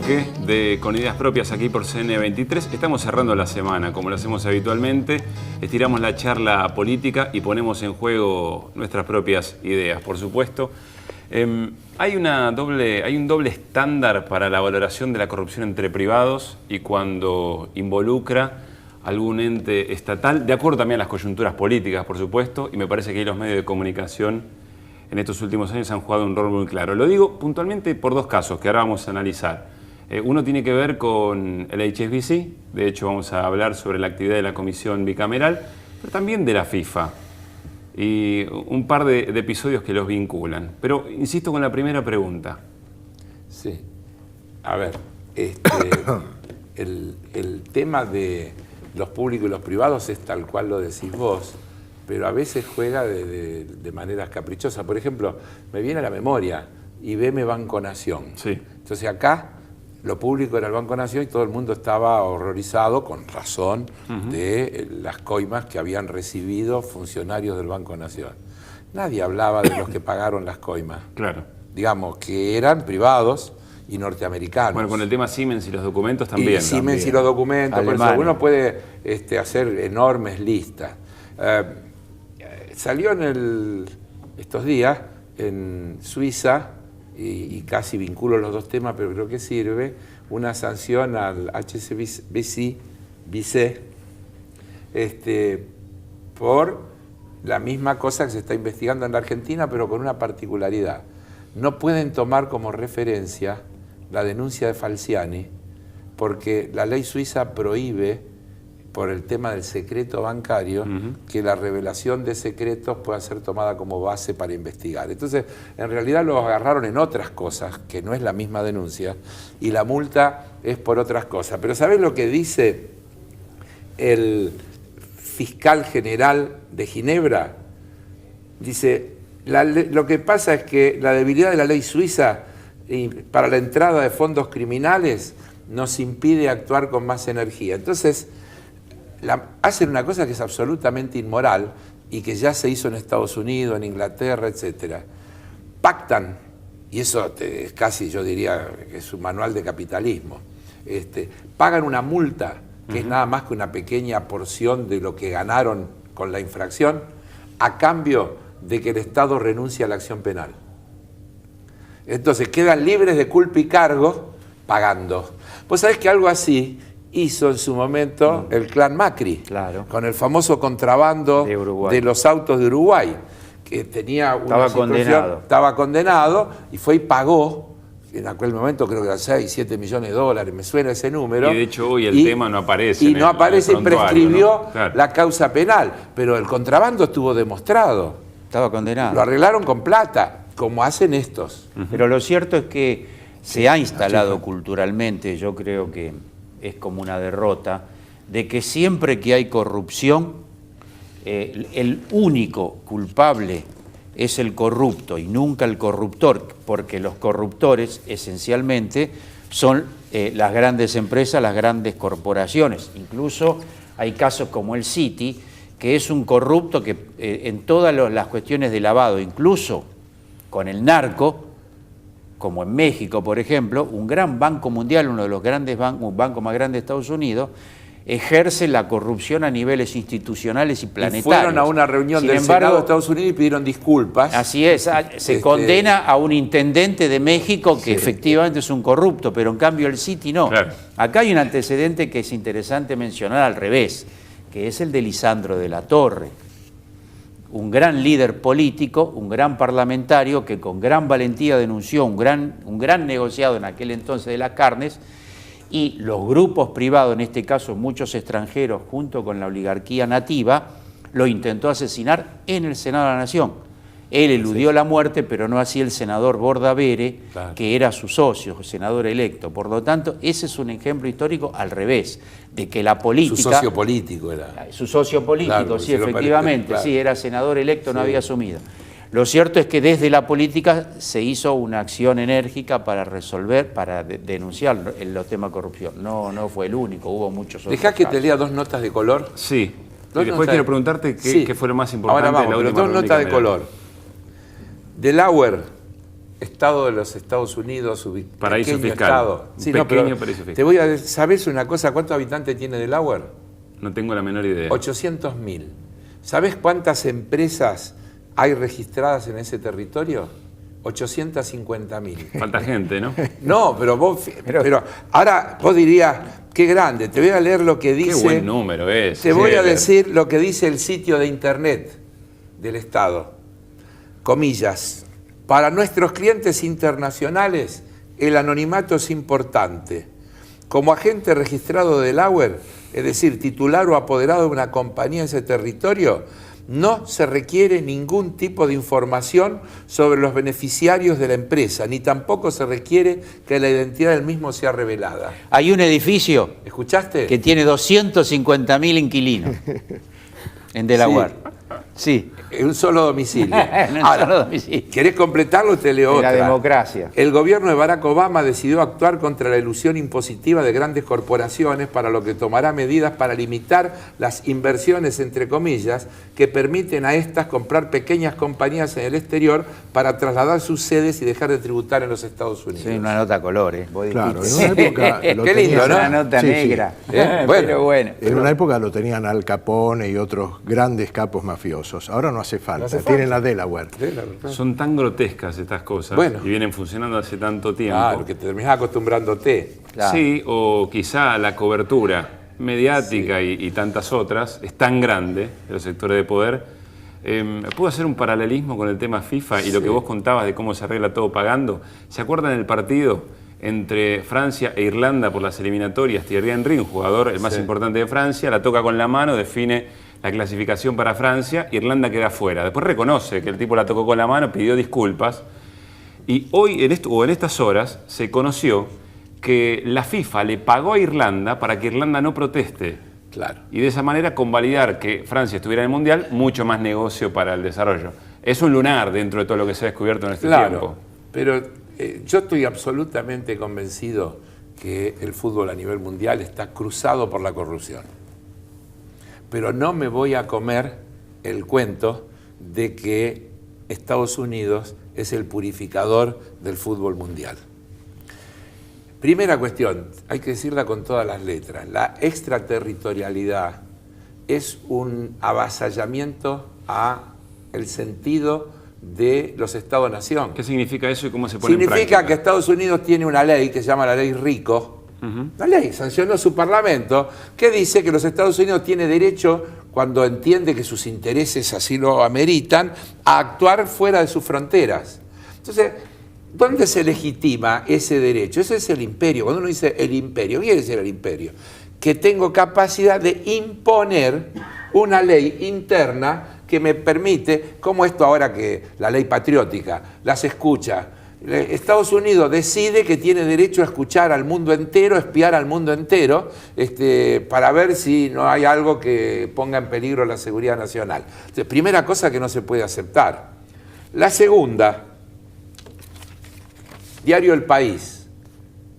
bloque de Con Ideas Propias aquí por CN23. Estamos cerrando la semana, como lo hacemos habitualmente. Estiramos la charla política y ponemos en juego nuestras propias ideas, por supuesto. Hay un doble estándar para la valoración de la corrupción entre privados y cuando involucra algún ente estatal, de acuerdo también a las coyunturas políticas, por supuesto, y me parece que ahí los medios de comunicación en estos últimos años han jugado un rol muy claro. Lo digo puntualmente por dos casos que ahora vamos a analizar. Uno tiene que ver con el HSBC, de hecho vamos a hablar sobre la actividad de la Comisión Bicameral, pero también de la FIFA y un par de episodios que los vinculan. Pero insisto con la primera pregunta. Sí, a ver, el tema de los públicos y los privados es tal cual lo decís vos, pero a veces juega de maneras caprichosas. Por ejemplo, me viene a la memoria IBM Banco Nación. Sí. Entonces acá lo público era el Banco Nación y todo el mundo estaba horrorizado, con razón, de las coimas que habían recibido funcionarios del Banco Nación. Nadie hablaba de los que pagaron las coimas. Claro. Digamos, que eran privados y norteamericanos. Bueno, con el tema Siemens y los documentos también. Y Siemens y los documentos, por eso uno puede hacer enormes listas. Salió estos días en Suiza, y casi vinculo los dos temas, pero creo que sirve, una sanción al HSBC por la misma cosa que se está investigando en la Argentina, pero con una particularidad. No pueden tomar como referencia la denuncia de Falciani, porque la ley suiza prohíbe, por el tema del secreto bancario, que la revelación de secretos pueda ser tomada como base para investigar. Entonces, en realidad los agarraron en otras cosas, que no es la misma denuncia, y la multa es por otras cosas. Pero ¿sabés lo que dice el fiscal general de Ginebra? Dice, lo que pasa es que la debilidad de la ley suiza para la entrada de fondos criminales nos impide actuar con más energía. Entonces, hacen una cosa que es absolutamente inmoral y que ya se hizo en Estados Unidos, en Inglaterra, etc. Pactan, y eso es casi, yo diría, que es un manual de capitalismo, pagan una multa, que es nada más que una pequeña porción de lo que ganaron con la infracción, a cambio de que el Estado renuncie a la acción penal. Entonces quedan libres de culpa y cargo pagando. Vos sabés que algo así hizo en su momento el clan Macri, claro, con el famoso contrabando de los autos de Uruguay, que tenía una estaba condenado y fue y pagó, en aquel momento creo que eran 6, 7 millones de dólares, me suena ese número. Y de hecho hoy el tema no aparece. Y no aparece y prescribió, ¿no? Claro, la causa penal, pero el contrabando estuvo demostrado. Estaba condenado. Lo arreglaron con plata, como hacen estos. Pero lo cierto es que se ha instalado culturalmente, yo creo que es como una derrota, de que siempre que hay corrupción, el único culpable es el corrupto y nunca el corruptor, porque los corruptores esencialmente son las grandes empresas, las grandes corporaciones. Incluso hay casos como el Citi, que es un corrupto que en todas las cuestiones de lavado, incluso con el narco, como en México, por ejemplo, un gran banco mundial, uno de los grandes un banco más grande de Estados Unidos, ejerce la corrupción a niveles institucionales y planetarios. Y fueron a una reunión del Senado de Estados Unidos y pidieron disculpas. Así es, se condena a un intendente de México que efectivamente es un corrupto, pero en cambio el Citi no. Claro. Acá hay un antecedente que es interesante mencionar al revés, que es el de Lisandro de la Torre. Un gran líder político, un gran parlamentario que con gran valentía denunció un gran negociado en aquel entonces de las carnes, y los grupos privados, en este caso muchos extranjeros, junto con la oligarquía nativa, lo intentó asesinar en el Senado de la Nación. Él eludió la muerte, pero no así el senador Bordavere, que era su socio, senador electo. Por lo tanto, ese es un ejemplo histórico al revés, de que la política... Su socio político era. Su socio político, claro, sí, efectivamente, claro. Sí, era senador electo, no había asumido. Lo cierto es que desde la política se hizo una acción enérgica para resolver, para denunciar los temas de corrupción. No fue el único, hubo muchos otros. ¿Dejás que te lea dos notas de color? Sí. Y después quiero preguntarte qué fue lo más importante. Ahora vamos, de la dos notas de color. Delaware estado de los Estados Unidos, paraíso pequeño fiscal. estado. Un Sí, pequeño paraíso fiscal. Te voy a ¿sabés una cosa? ¿Cuántos habitantes tiene Delaware? No tengo la menor idea. 800.000. ¿Sabés cuántas empresas hay registradas en ese territorio? 850.000. Falta gente, ¿no? No, pero ahora vos dirías, qué grande, te voy a leer lo que dice... Qué buen número es. Te voy a Heller. decir lo que dice el sitio de internet del Estado. Comillas, para nuestros clientes internacionales el anonimato es importante. Como agente registrado de Delaware, es decir, titular o apoderado de una compañía en ese territorio, no se requiere ningún tipo de información sobre los beneficiarios de la empresa, ni tampoco se requiere que la identidad del mismo sea revelada. Hay un edificio ¿Escuchaste? que tiene 250.000 inquilinos en Delaware. Sí. En un solo domicilio. En un solo domicilio. ¿Querés completarlo? Te leo De la otra. democracia. El gobierno de Barack Obama decidió actuar contra la ilusión impositiva de grandes corporaciones, para lo que tomará medidas para limitar las inversiones, entre comillas, que permiten a estas comprar pequeñas compañías en el exterior para trasladar sus sedes y dejar de tributar en los Estados Unidos. Sí, una nota a colores. Claro, en una época lo Qué lindo, tenían- ¿no? Una nota Sí, sí. negra. Bueno. Pero bueno. En una época lo tenían Al Capone y otros grandes capos mafiosos. Ahora no hace falta. No hace falta. Tienen la Delaware. Son tan grotescas estas cosas Bueno. y vienen funcionando hace tanto tiempo. Claro, que te terminás acostumbrándote. Claro. Sí, o quizá la cobertura mediática y tantas otras es tan grande de los sectores de poder. ¿Puedo hacer un paralelismo con el tema FIFA y lo que vos contabas de cómo se arregla todo pagando? ¿Se acuerdan el partido entre Francia e Irlanda por las eliminatorias? Thierry Henry, un jugador el más importante de Francia, la toca con la mano, define la clasificación para Francia, Irlanda queda fuera. Después reconoce que el tipo la tocó con la mano, pidió disculpas. Y hoy, en estas horas, se conoció que la FIFA le pagó a Irlanda para que Irlanda no proteste. Claro. Y de esa manera convalidar que Francia estuviera en el Mundial, mucho más negocio para el desarrollo. Es un lunar dentro de todo lo que se ha descubierto en este tiempo. Pero yo estoy absolutamente convencido que el fútbol a nivel mundial está cruzado por la corrupción. Pero no me voy a comer el cuento de que Estados Unidos es el purificador del fútbol mundial. Primera cuestión, hay que decirla con todas las letras, la extraterritorialidad es un avasallamiento a el sentido de los Estados-nación. ¿Qué significa eso y cómo se pone en Significa práctica? que Estados Unidos tiene una ley que se llama la ley Rico, una ley, sancionó su parlamento, que dice que los Estados Unidos tienen derecho, cuando entiende que sus intereses así lo ameritan, a actuar fuera de sus fronteras. Entonces, ¿dónde se legitima ese derecho? Ese es el imperio. Cuando uno dice el imperio, ¿qué quiere decir el imperio? Que tengo capacidad de imponer una ley interna que me permite, como esto ahora que la ley patriótica las escucha. Estados Unidos decide que tiene derecho a escuchar al mundo entero, espiar al mundo entero, para ver si no hay algo que ponga en peligro la seguridad nacional. Entonces, primera cosa que no se puede aceptar. La segunda, diario El País,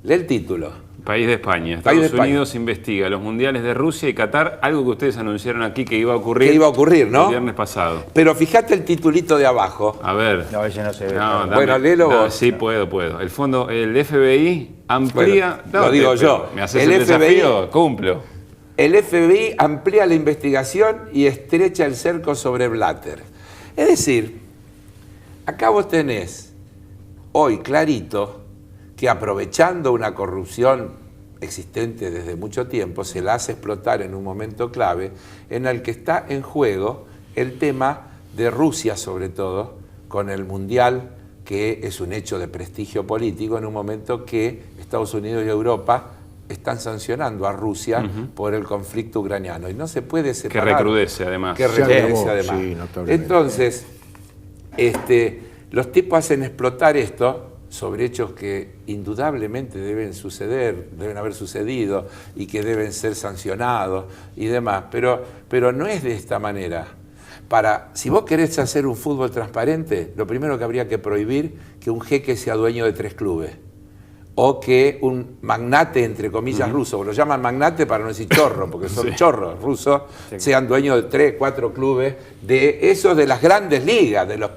lee el título. País de España. País de Estados Unidos investiga los mundiales de Rusia y Qatar, algo que ustedes anunciaron aquí que iba a ocurrir. Que iba a ocurrir, ¿no? El viernes pasado. Pero fíjate el titulito de abajo. A ver. No, ese no se ve. No, No. Bueno, léelo vos. Sí, puedo. El fondo, el FBI amplía... Bueno, lo digo yo. ¿Me haces El el FBI desafío? Cumplo. El FBI amplía la investigación y estrecha el cerco sobre Blatter. Es decir, acá vos tenés hoy clarito que aprovechando una corrupción existente desde mucho tiempo, se la hace explotar en un momento clave en el que está en juego el tema de Rusia, sobre todo, con el Mundial, que es un hecho de prestigio político, en un momento que Estados Unidos y Europa están sancionando a Rusia por el conflicto ucraniano. Y no se puede separar. Que recrudece, además. Que Se recrudece, agravó, además. sí, notablemente. Entonces, los tipos hacen explotar esto sobre hechos que indudablemente deben suceder, deben haber sucedido y que deben ser sancionados y demás, pero no es de esta manera. Si vos querés hacer un fútbol transparente, lo primero que habría que prohibir que un jeque sea dueño de 3 clubes, o que un magnate, entre comillas, ruso, lo llaman magnate para no decir chorro, porque son chorros rusos, sean dueños de 3, 4 clubes, de esos de las grandes ligas, de los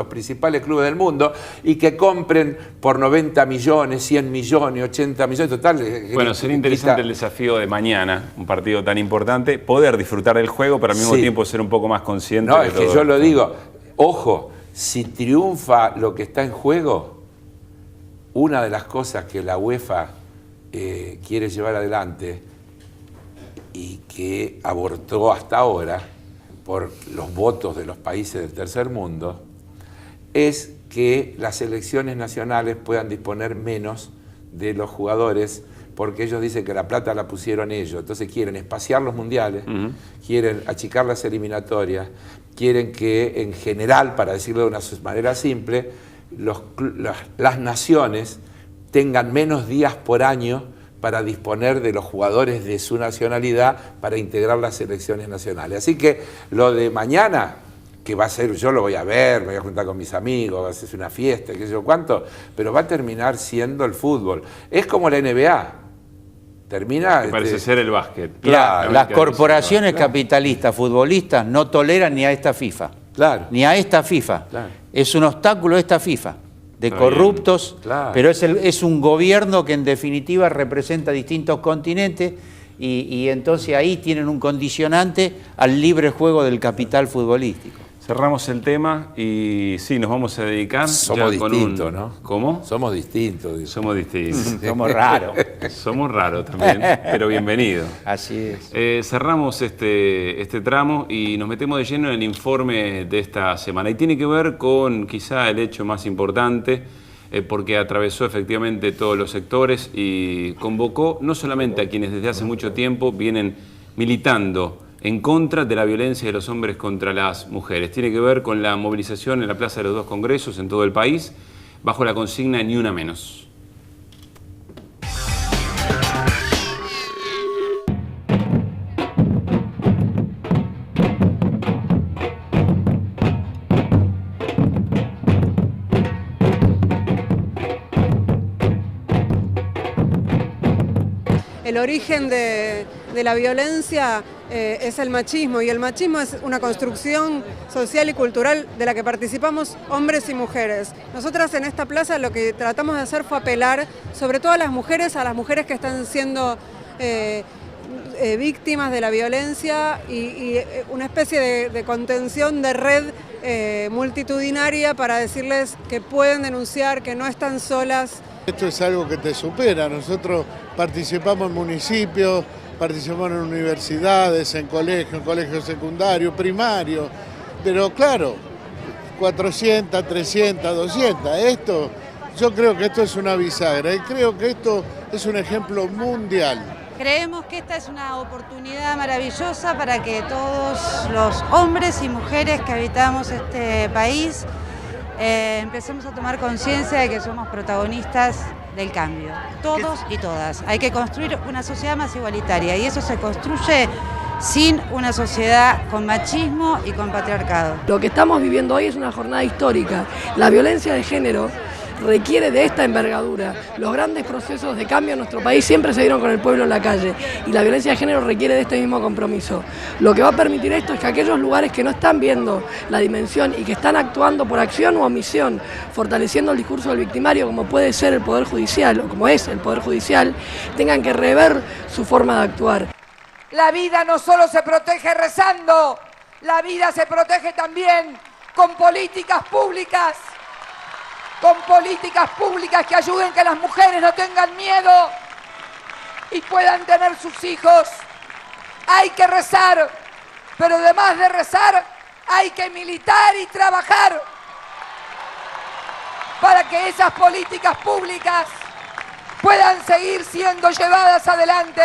principales clubes del mundo, y que compren por 90 millones, 100 millones, 80 millones, total. Bueno, sería interesante el desafío de mañana, un partido tan importante, poder disfrutar del juego, pero al mismo tiempo ser un poco más consciente No, de es todo que yo lo esto. digo, ojo, si triunfa lo que está en juego, una de las cosas que la UEFA quiere llevar adelante y que abortó hasta ahora por los votos de los países del tercer mundo, es que las selecciones nacionales puedan disponer menos de los jugadores, porque ellos dicen que la plata la pusieron ellos, entonces quieren espaciar los mundiales, quieren achicar las eliminatorias, quieren que en general, para decirlo de una manera simple, las naciones tengan menos días por año para disponer de los jugadores de su nacionalidad para integrar las selecciones nacionales. Así que lo de mañana, que va a ser, yo lo voy a ver, me voy a juntar con mis amigos, va a ser una fiesta, qué sé yo cuánto, pero va a terminar siendo el fútbol. Es como la NBA. Termina... Me parece ser el básquet. Claro, las corporaciones capitalistas futbolistas no toleran ni a esta FIFA. Claro. Ni a esta FIFA. Claro. Es un obstáculo esta FIFA, de Está corruptos, bien. Claro. pero es un gobierno que en definitiva representa distintos continentes y entonces ahí tienen un condicionante al libre juego del capital futbolístico. Cerramos el tema y sí, nos vamos a dedicar... Somos ya con distintos, ¿no? ¿Cómo? Somos distintos. Digo. Somos distintos. Somos raros. Somos raros también, pero bienvenidos. Así es. Cerramos este tramo y nos metemos de lleno en el informe de esta semana. Y tiene que ver con quizá el hecho más importante, porque atravesó efectivamente todos los sectores y convocó no solamente a quienes desde hace mucho tiempo vienen militando en contra de la violencia de los hombres contra las mujeres. Tiene que ver con la movilización en la Plaza de los Dos Congresos en todo el país, bajo la consigna Ni una menos. El origen de la violencia es el machismo, y el machismo es una construcción social y cultural de la que participamos hombres y mujeres. Nosotras en esta plaza lo que tratamos de hacer fue apelar sobre todo a las mujeres que están siendo víctimas de la violencia y una especie de contención de red multitudinaria para decirles que pueden denunciar, que no están solas. Esto es algo que te supera. Nosotros participamos en municipios, participamos en universidades, en colegios secundarios, primarios, pero claro, 400, 300, 200. Yo creo que esto es una bisagra y creo que esto es un ejemplo mundial. Creemos que esta es una oportunidad maravillosa para que todos los hombres y mujeres que habitamos este país empecemos a tomar conciencia de que somos protagonistas del cambio, todos y todas. Hay que construir una sociedad más igualitaria y eso se construye sin una sociedad con machismo y con patriarcado. Lo que estamos viviendo hoy es una jornada histórica. La violencia de género requiere de esta envergadura. Los grandes procesos de cambio en nuestro país siempre se dieron con el pueblo en la calle y la violencia de género requiere de este mismo compromiso. Lo que va a permitir esto es que aquellos lugares que no están viendo la dimensión y que están actuando por acción o omisión, fortaleciendo el discurso del victimario, como puede ser el Poder Judicial o como es el Poder Judicial, tengan que rever su forma de actuar. La vida no solo se protege rezando, la vida se protege también con políticas públicas. Con políticas públicas que ayuden que las mujeres no tengan miedo y puedan tener sus hijos. Hay que rezar, pero además de rezar, hay que militar y trabajar para que esas políticas públicas puedan seguir siendo llevadas adelante.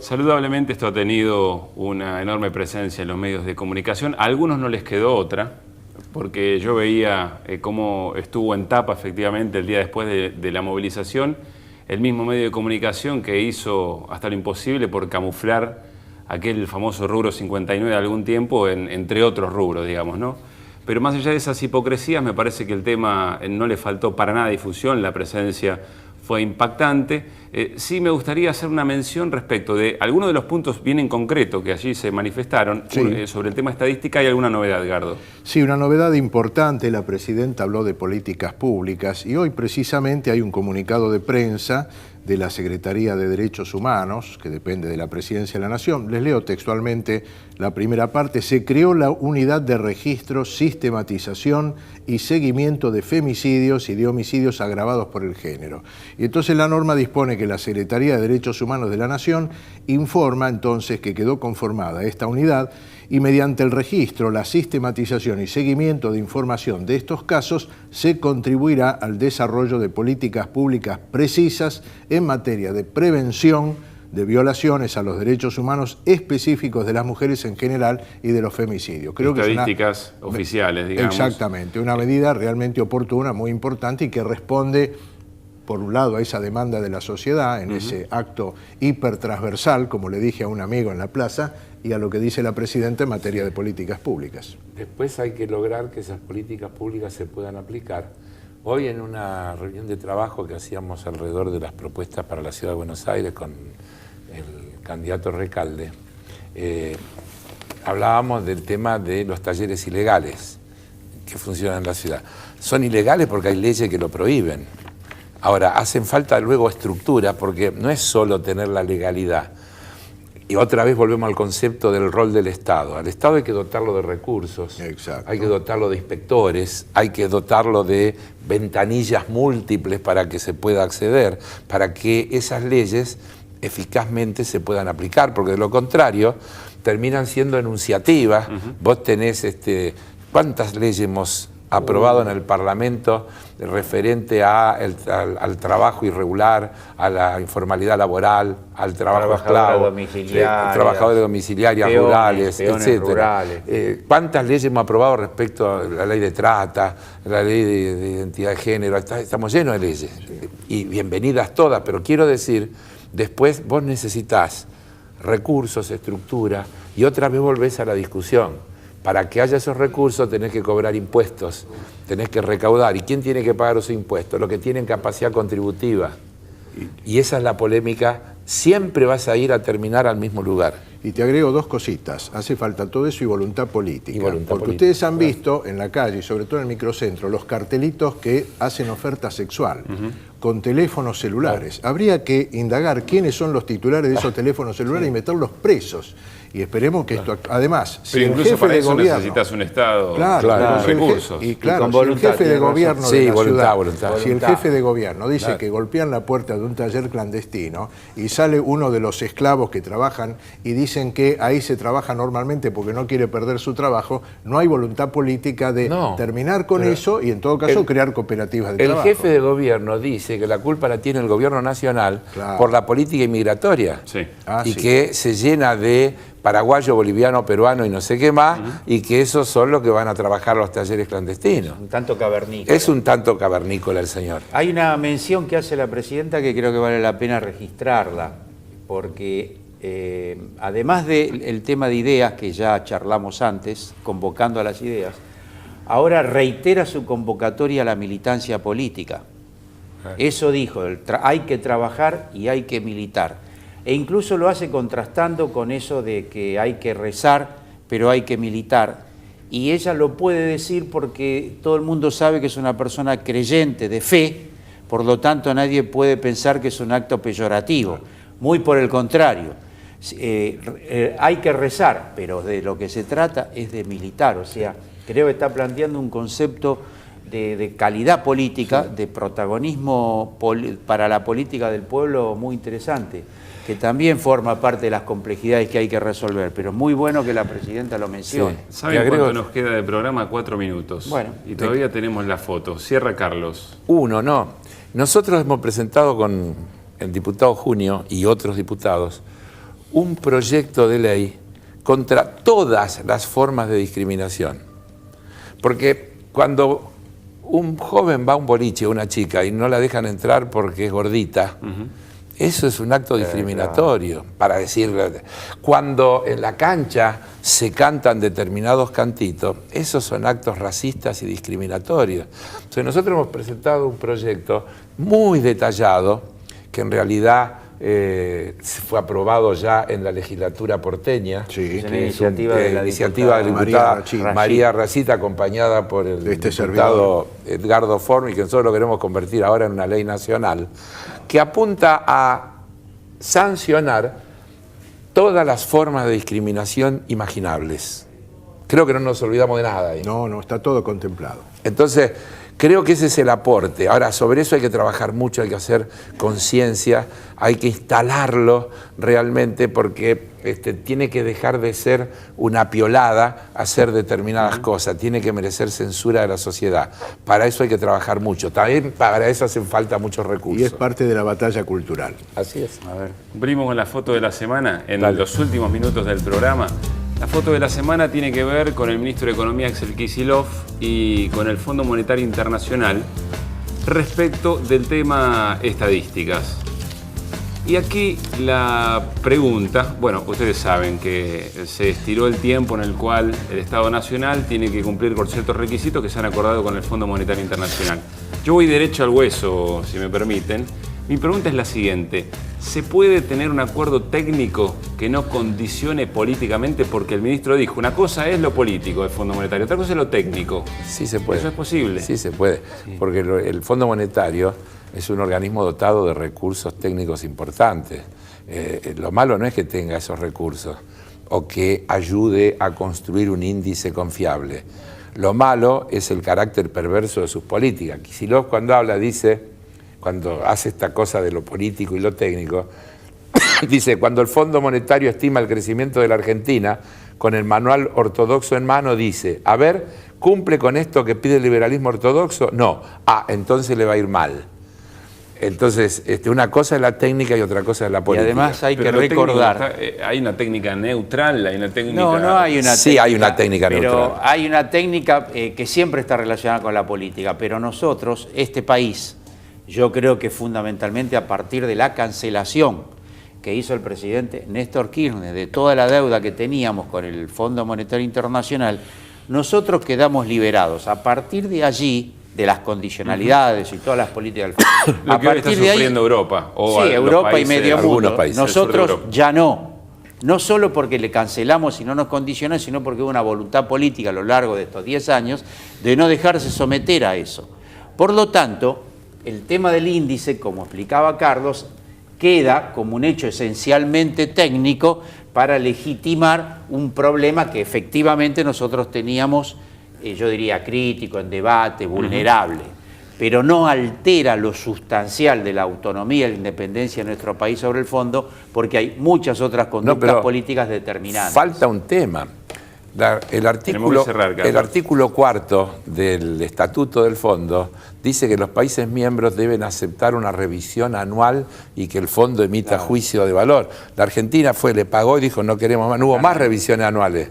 Saludablemente esto ha tenido una enorme presencia en los medios de comunicación. A algunos no les quedó otra, porque yo veía cómo estuvo en tapa efectivamente el día después de la movilización, el mismo medio de comunicación que hizo hasta lo imposible por camuflar aquel famoso rubro 59 de algún tiempo, entre otros rubros, digamos, ¿no? pero más allá de esas hipocresías, me parece que el tema no le faltó para nada difusión, la presencia fue impactante. Sí me gustaría hacer una mención respecto de algunos de los puntos bien en concreto que allí se manifestaron. Sí. Sobre el tema estadística. ¿Hay alguna novedad, Edgardo? Sí, una novedad importante. La presidenta habló de políticas públicas y hoy precisamente hay un comunicado de prensa de la Secretaría de Derechos Humanos, que depende de la Presidencia de la Nación. Les leo textualmente la primera parte. Se creó la unidad de registro, sistematización y seguimiento de femicidios y de homicidios agravados por el género. Y entonces la norma dispone que la Secretaría de Derechos Humanos de la Nación informa entonces que quedó conformada esta unidad y mediante el registro, la sistematización y seguimiento de información de estos casos se contribuirá al desarrollo de políticas públicas precisas en materia de prevención de violaciones a los derechos humanos específicos de las mujeres en general y de los femicidios. Creo estadísticas que oficiales, digamos. Exactamente, una medida realmente oportuna, muy importante y que responde, por un lado, a esa demanda de la sociedad, en ese acto hipertransversal, como le dije a un amigo en la plaza, y a lo que dice la presidenta en materia de políticas públicas. Después hay que lograr que esas políticas públicas se puedan aplicar. Hoy en una reunión de trabajo que hacíamos alrededor de las propuestas para la Ciudad de Buenos Aires con el candidato Recalde, hablábamos del tema de los talleres ilegales que funcionan en la ciudad. Son ilegales porque hay leyes que lo prohíben. Ahora, hacen falta luego estructura, porque no es solo tener la legalidad. Y otra vez volvemos al concepto del rol del Estado. Al Estado hay que dotarlo de recursos, hay que dotarlo de inspectores, hay que dotarlo de ventanillas múltiples para que se pueda acceder, para que esas leyes eficazmente se puedan aplicar, porque de lo contrario terminan siendo enunciativas. Vos tenés, ¿cuántas leyes hemos aprobado en el Parlamento referente al trabajo irregular, a la informalidad laboral, al trabajo esclavo, trabajadores domiciliarias rurales, etcétera? ¿Cuántas leyes hemos aprobado respecto a la ley de trata, la ley de identidad de género? Estamos llenos de leyes y bienvenidas todas, pero quiero decir, después vos necesitás recursos, estructura, y otra vez volvés a la discusión. Para que haya esos recursos tenés que cobrar impuestos, tenés que recaudar. ¿Y quién tiene que pagar esos impuestos? Los que tienen capacidad contributiva. Y esa es la polémica. Siempre vas a ir a terminar al mismo lugar. Y te agrego dos cositas. Hace falta todo eso y voluntad política. Porque ustedes han visto en la calle, y sobre todo en el microcentro, los cartelitos que hacen oferta sexual con teléfonos celulares. Habría que indagar quiénes son los titulares de esos teléfonos celulares y meterlos presos. Y esperemos que esto... Además, si el jefe de gobierno... necesitas un Estado con recursos. Y claro, si el jefe de gobierno de la ciudad, si el jefe de gobierno dice que golpean la puerta de un taller clandestino y sale uno de los esclavos que trabajan y dicen que ahí se trabaja normalmente porque no quiere perder su trabajo, no hay voluntad política de terminar con eso y en todo caso crear cooperativas de trabajo. El jefe de gobierno dice que la culpa la tiene el gobierno nacional por la política inmigratoria y que se llena de paraguayo, boliviano, peruano y no sé qué más, y que esos son los que van a trabajar los talleres clandestinos. Un tanto cavernícola. Es un tanto cavernícola el señor. Hay una mención que hace la presidenta que creo que vale la pena registrarla, porque además del tema de ideas que ya charlamos antes, convocando a las ideas, ahora reitera su convocatoria a la militancia política. Eso dijo, hay que trabajar y hay que militar. E incluso lo hace contrastando con eso de que hay que rezar, pero hay que militar. Y ella lo puede decir porque todo el mundo sabe que es una persona creyente, de fe, por lo tanto nadie puede pensar que es un acto peyorativo. Muy por el contrario. Hay que rezar, pero de lo que se trata es de militar. O sea, creo que está planteando un concepto de calidad política, de protagonismo para la política del pueblo muy interesante, que también forma parte de las complejidades que hay que resolver, pero muy bueno que la presidenta lo mencione. ¿Saben cuánto nos queda de programa? 4 minutos. Bueno, y todavía tenemos la foto. Cierra, Carlos. Nosotros hemos presentado con el diputado Junio y otros diputados un proyecto de ley contra todas las formas de discriminación. Porque cuando un joven va a un boliche, una chica, y no la dejan entrar porque es gordita, Eso es un acto discriminatorio, para decirlo. Cuando en la cancha se cantan determinados cantitos, esos son actos racistas y discriminatorios. Entonces nosotros hemos presentado un proyecto muy detallado, que en realidad fue aprobado ya en la legislatura porteña, Sí. que una es iniciativa de la iniciativa de la diputada diputada María Racita, acompañada por el diputado Edgardo Forni, que nosotros lo queremos convertir ahora en una ley nacional, que apunta a sancionar todas las formas de discriminación imaginables. Creo que no nos olvidamos de nada ahí. No, no, está todo contemplado. Entonces, creo que ese es el aporte. Ahora, sobre eso hay que trabajar mucho, hay que hacer conciencia, hay que instalarlo realmente, porque tiene que dejar de ser una piolada hacer determinadas cosas, tiene que merecer censura de la sociedad. Para eso hay que trabajar mucho. También para eso hacen falta muchos recursos. Y es parte de la batalla cultural. Así es. A ver. Cumplimos con la foto de la semana en Dale. los últimos minutos del programa. La foto de la semana tiene que ver con el ministro de Economía, Axel Kicillof, y con el Fondo Monetario Internacional respecto del tema estadísticas. Y aquí la pregunta, bueno, ustedes saben que se estiró el tiempo en el cual el Estado Nacional tiene que cumplir con ciertos requisitos que se han acordado con el Fondo Monetario Internacional. Yo voy derecho al hueso, si me permiten. Mi pregunta es la siguiente: ¿se puede tener un acuerdo técnico que no condicione políticamente? Porque el ministro dijo, una cosa es lo político del Fondo Monetario, otra cosa es lo técnico. Sí se puede. ¿Eso es posible? Sí se puede, porque el Fondo Monetario es un organismo dotado de recursos técnicos importantes. Lo malo no es que tenga esos recursos o que ayude a construir un índice confiable. Lo malo es el carácter perverso de sus políticas. Kicillof, cuando habla, dice, cuando hace esta cosa de lo político y lo técnico, dice, cuando el Fondo Monetario estima el crecimiento de la Argentina, con el manual ortodoxo en mano, dice, a ver, ¿cumple con esto que pide el liberalismo ortodoxo? No. Ah, entonces le va a ir mal. Entonces, una cosa es la técnica y otra cosa es la política. Y además hay Pero que lo técnico recordar... hay una técnica neutral, hay una técnica... No hay una técnica. Sí, hay una técnica pero neutral. hay una técnica que siempre está relacionada con la política, pero nosotros, este país, yo creo que fundamentalmente a partir de la cancelación que hizo el presidente Néstor Kirchner de toda la deuda que teníamos con el Fondo Monetario Internacional, nosotros quedamos liberados. A partir de allí, de las condicionalidades y todas las políticas del fondo. Lo que hoy está sufriendo Europa. O sí, Europa países, y medio algunos mundo. países. Nosotros ya no. No solo porque le cancelamos y no nos condicionó, sino porque hubo una voluntad política a lo largo de estos 10 años de no dejarse someter a eso. Por lo tanto, el tema del índice, como explicaba Carlos, queda como un hecho esencialmente técnico para legitimar un problema que efectivamente nosotros teníamos, yo diría crítico, en debate, vulnerable, pero no altera lo sustancial de la autonomía y la independencia de nuestro país sobre el fondo, porque hay muchas otras conductas políticas determinantes. Falta un tema. El artículo 4º del Estatuto del Fondo dice que los países miembros deben aceptar una revisión anual y que el fondo emita juicio de valor. La Argentina le pagó y dijo no queremos más, no hubo más revisiones anuales.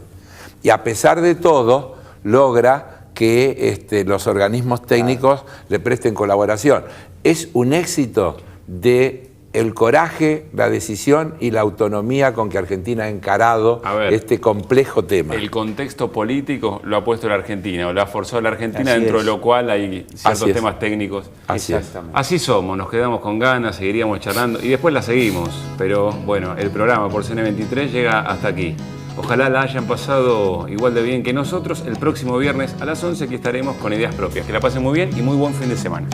Y a pesar de todo, logra que los organismos técnicos le presten colaboración. Es un éxito de el coraje, la decisión y la autonomía con que Argentina ha encarado este complejo tema. El contexto político lo ha puesto la Argentina, o lo ha forzado la Argentina, Así dentro es. de lo cual hay ciertos temas técnicos. Así es. Así somos, nos quedamos con ganas, seguiríamos charlando y después la seguimos. Pero bueno, el programa por CN23 llega hasta aquí. Ojalá la hayan pasado igual de bien que nosotros. El próximo viernes a las 11 aquí estaremos con ideas propias. Que la pasen muy bien y muy buen fin de semana.